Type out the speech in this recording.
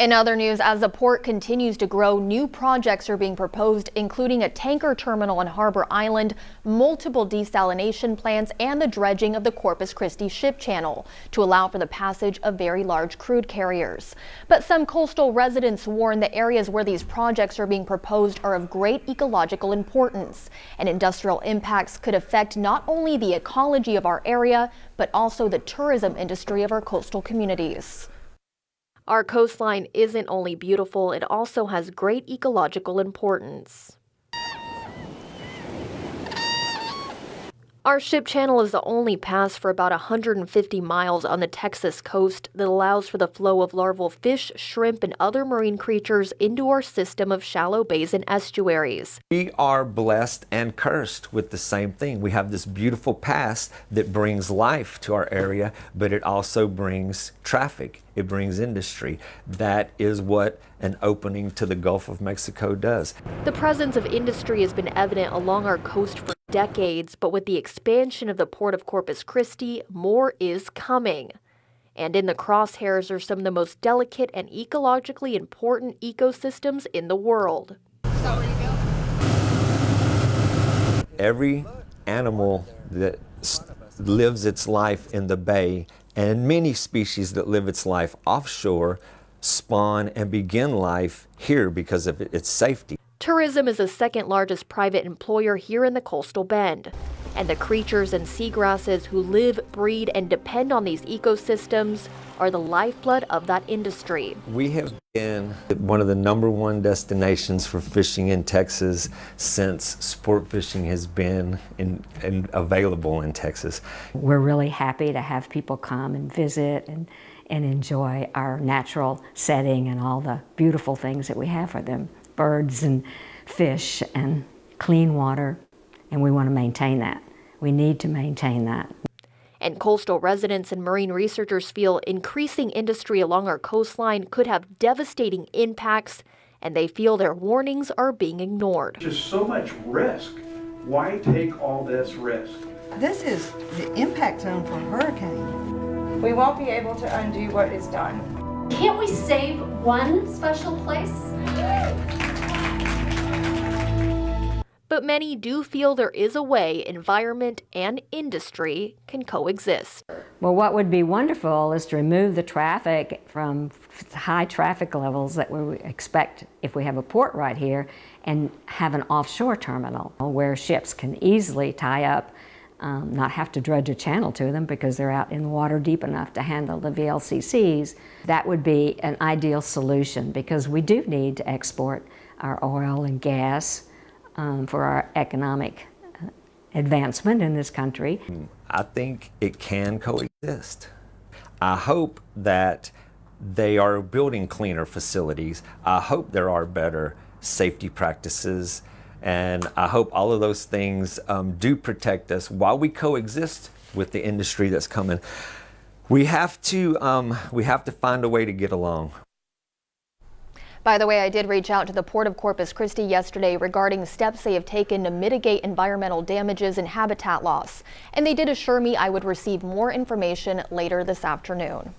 In other news, as the port continues to grow, new projects are being proposed, including a tanker terminal on Harbor Island, multiple desalination plants, and the dredging of the Corpus Christi ship channel to allow for the passage of very large crude carriers. But some coastal residents warn the areas where these projects are being proposed are of great ecological importance, and industrial impacts could affect not only the ecology of our area, but also the tourism industry of our coastal communities. Our coastline isn't only beautiful, it also has great ecological importance. Our ship channel is the only pass for about 150 miles on the Texas coast that allows for the flow of larval fish, shrimp, and other marine creatures into our system of shallow bays and estuaries. We are blessed and cursed with the same thing. We have this beautiful pass that brings life to our area, but it also brings traffic. It brings industry. That is what an opening to the Gulf of Mexico does. The presence of industry has been evident along our coast for decades, but with the expansion of the Port of Corpus Christi, more is coming. And in the crosshairs are some of the most delicate and ecologically important ecosystems in the world. Every animal that lives its life in the bay, and many species that live its life offshore, spawn and begin life here because of its safety. Tourism is the second largest private employer here in the coastal bend, and the creatures and seagrasses who live, breed, and depend on these ecosystems are the lifeblood of that industry. We have been one of the #1 destinations for fishing in Texas since sport fishing has been available in Texas. We're really happy to have people come and visit and enjoy our natural setting and all the beautiful things that we have for them. Birds and fish and clean water, and we want to maintain that. We need to maintain that. And coastal residents and marine researchers feel increasing industry along our coastline could have devastating impacts, and they feel their warnings are being ignored. There's just so much risk. Why take all this risk? This is the impact zone for a hurricane. We won't be able to undo what is done. Can't we save one special place? But many do feel there is a way environment and industry can coexist. Well, what would be wonderful is to remove the traffic from high traffic levels that we expect if we have a port right here, and have an offshore terminal where ships can easily tie up, not have to dredge a channel to them because they're out in the water deep enough to handle the VLCCs. That would be an ideal solution because we do need to export our oil and gas for our economic advancement in this country. I think it can coexist. I hope that they are building cleaner facilities. I hope there are better safety practices, and I hope all of those things do protect us while we coexist with the industry that's coming. We have to find a way to get along. By the way, I did reach out to the Port of Corpus Christi yesterday regarding steps they have taken to mitigate environmental damages and habitat loss, and they did assure me I would receive more information later this afternoon.